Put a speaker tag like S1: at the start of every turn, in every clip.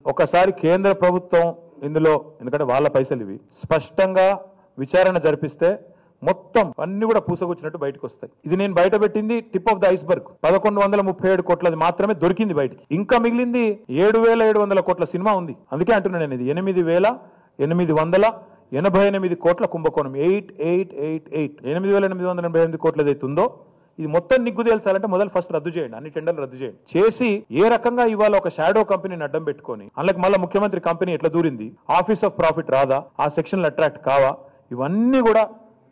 S1: ఒకసారి కేంద్ర ప్రభుత్వం ఇందులో ఎందుకంటే వాళ్ళ పైసలు ఇవి స్పష్టంగా విచారణ జరిపిస్తే మొత్తం అన్ని కూడా పూసగుచ్చినట్టు బయటకు వస్తాయి. ఇది నేను బయట పెట్టింది టిప్ ఆఫ్ ద ఐస్బర్గ్. 1137 కోట్లది మాత్రమే దొరికింది బయటికి. ఇంకా మిగిలింది 7700 కోట్ల సినిమా ఉంది. అందుకే అంటున్నాను నేను, ఇది 8888 కోట్ల కుంభకోణం. 8888 కోట్ల ఏదైతే ఉందో ఇది మొత్తం నిగ్గు తేల్చాలంటే మొదలు ఫస్ట్ రద్దు చేయండి, అన్ని టెండర్లు రద్దు చేయండి. చేసి ఏ రకంగా ఇవాళ ఒక షాడో కంపెనీని అడ్డం పెట్టుకొని అందులోకి మళ్ళీ ముఖ్యమంత్రి కంపెనీ ఎట్లా దూరింది, ఆఫీస్ ఆఫ్ ప్రాఫిట్ రాదా, ఆ సెక్షన్లు అట్రాక్ట్ కావా, ఇవన్నీ కూడా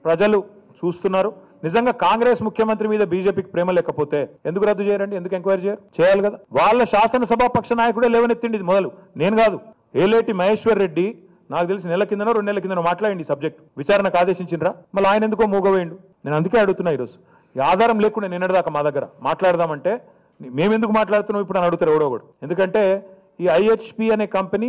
S1: ప్రజలు చూస్తున్నారు. నిజంగా కాంగ్రెస్ ముఖ్యమంత్రి మీద బీజేపీకి ప్రేమ లేకపోతే ఎందుకు రద్దు చేయరండి, ఎందుకు ఎంక్వైరీ చేయరు? చేయాలి కదా. వాళ్ళ శాసనసభా పక్ష నాయకుడే లేవనెత్తిండి ఇది మొదలు, నేను కాదు. ఏలేటి మహేశ్వర్ రెడ్డి నాకు తెలిసి నెల కిందనో 2 నెలల కిందనో మాట్లాడండి ఈ సబ్జెక్ట్. విచారణకు ఆదేశించిండ్రా? మళ్ళీ ఆయన ఎందుకో మూగవేయండు. నేను అందుకే అడుగుతున్నా ఈరోజు, ఈ ఆధారం లేకుండా నిన్నటిదాకా మా దగ్గర మాట్లాడదామంటే మేమెందుకు మాట్లాడుతున్నాం ఇప్పుడు అని అడుగుతారు ఎవడో ఒకడు. ఎందుకంటే ఈ ఐహెచ్పి అనే కంపెనీ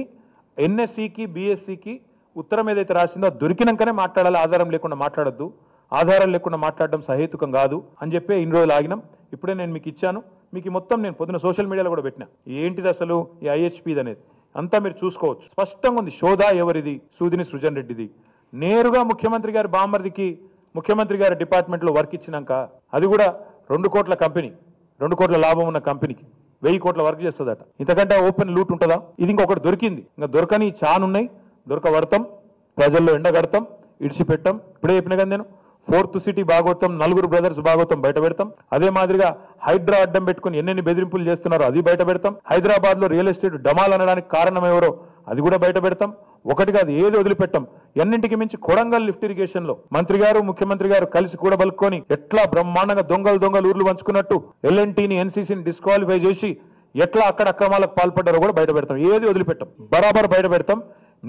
S1: ఎన్ఎస్సికి బిఎస్సికి ఉత్తరం ఏదైతే రాసిందో దొరికినాకనే మాట్లాడాలి, ఆధారం లేకుండా మాట్లాడొద్దు. ఆధారం లేకుండా మాట్లాడడం సహేతుకం కాదు అని చెప్పి ఇన్ని రోజులు ఆగినాం. ఇప్పుడే నేను మీకు ఇచ్చాను. మీకు మొత్తం నేను పొద్దున సోషల్ మీడియాలో కూడా పెట్టినా ఏంటిది అసలు ఈ ఐహెచ్పిది అనేది అంతా మీరు చూసుకోవచ్చు. స్పష్టంగా ఉంది. షోదా ఎవరిది? సూదిని సృజన్ రెడ్డిది. నేరుగా ముఖ్యమంత్రి గారి బామ్మర్దికి ముఖ్యమంత్రి గారి డిపార్ట్మెంట్లో వర్క్ ఇచ్చినాక, అది కూడా 2 కోట్ల కంపెనీ, 2 కోట్ల లాభం ఉన్న కంపెనీకి 1000 కోట్ల వర్క్ చేస్తుందట. ఇంతకంటే ఓపెన్ లూట్ ఉంటుందా? ఇది ఇంకొకటి దొరికింది. ఇంకా దొరకని చానున్నాయి. దొరకబడతాం, ప్రజల్లో ఎండగడతాం, ఇడిచిపెట్టాం. ఇప్పుడే చెప్పిన కదా నేను, 4th city Bhagavatam, 4 brothers Bhagavatam బయట పెడతాం. అదే మాదిరిగా హైడ్రా అడ్డం పెట్టుకుని ఎన్నెన్ని బెదిరింపులు చేస్తున్నారో అది బయట పెడతాం. హైదరాబాద్ లో రియల్ ఎస్టేట్ డమాల్ అనడానికి కారణం ఎవరో అది కూడా బయట పెడతాం. ఒకటి కాదు, ఏది వదిలిపెట్టాం. ఎన్నింటికి మించి కొడంగల్ లిఫ్ట్ ఇరిగేషన్ లో మంత్రి గారు ముఖ్యమంత్రి గారు కలిసి కూడా బలుక్కొని ఎట్లా బ్రహ్మాండంగా దొంగలు ఊర్లు పంచుకున్నట్టు ఎల్ఎన్టీని ఎన్సీసీని డిస్క్వాలిఫై చేసి ఎట్లా అక్కడ అక్రమాలకు పాల్పడ్డారో కూడా బయట పెడతాం. ఏది వదిలిపెట్టాం, బరాబర్ బయట పెడతాం.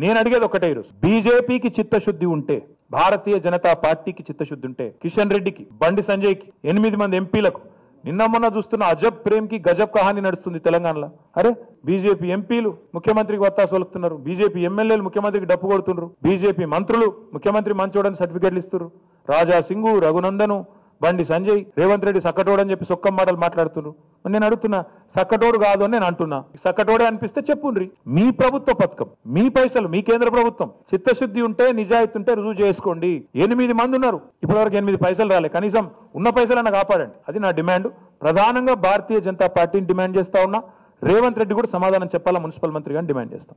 S1: నేను అడిగేది ఒకటే, ఈరోజు బీజేపీకి చిత్తశుద్ధి ఉంటే, భారతీయ జనతా పార్టీకి చిత్తశుద్ధి ఉంటే, కిషన్ రెడ్డికి, బండి సంజయ్కి, 8 మంది ఎంపీలకు నిన్న మొన్న చూస్తున్న అజబ్ ప్రేమ్ కి గజబ్ కహాని నడుస్తుంది తెలంగాణలో. అరే బీజేపీ ఎంపీలు ముఖ్యమంత్రికి వత్తాసు వలుకుతున్నారు, బీజేపీ ఎమ్మెల్యేలు ముఖ్యమంత్రికి డప్పు కొడుతున్నారు, బీజేపీ మంత్రులు ముఖ్యమంత్రి మంచోడని సర్టిఫికేట్లు ఇస్తున్నారు. రాజా సింగు, రఘునందను, బండి సంజయ్, రేవంత్ రెడ్డి సక్కటోడు అని చెప్పి సొక్కం మాటలు మాట్లాడుతున్నారు. నేను అడుగుతున్నా, సక్కటోడు కాదు అని నేను అంటున్నా. సక్కటోడే అనిపిస్తే చెప్పుండ్రి. మీ ప్రభుత్వ పథకం, మీ పైసలు, మీ కేంద్ర ప్రభుత్వం. చిత్తశుద్ధి ఉంటే, నిజాయితీ ఉంటే రుజువు చేసుకోండి. 8 మంది ఉన్నారు, ఇప్పటివరకు 8 పైసలు రాలే. కనీసం ఉన్న పైసలన్నా కాపాడండి. అది నా డిమాండ్. ప్రధానంగా భారతీయ జనతా పార్టీని డిమాండ్ చేస్తా ఉన్నా. రేవంత్ రెడ్డి కూడా సమాధానం చెప్పాలా మున్సిపల్ మంత్రిగా డిమాండ్ చేస్తాం.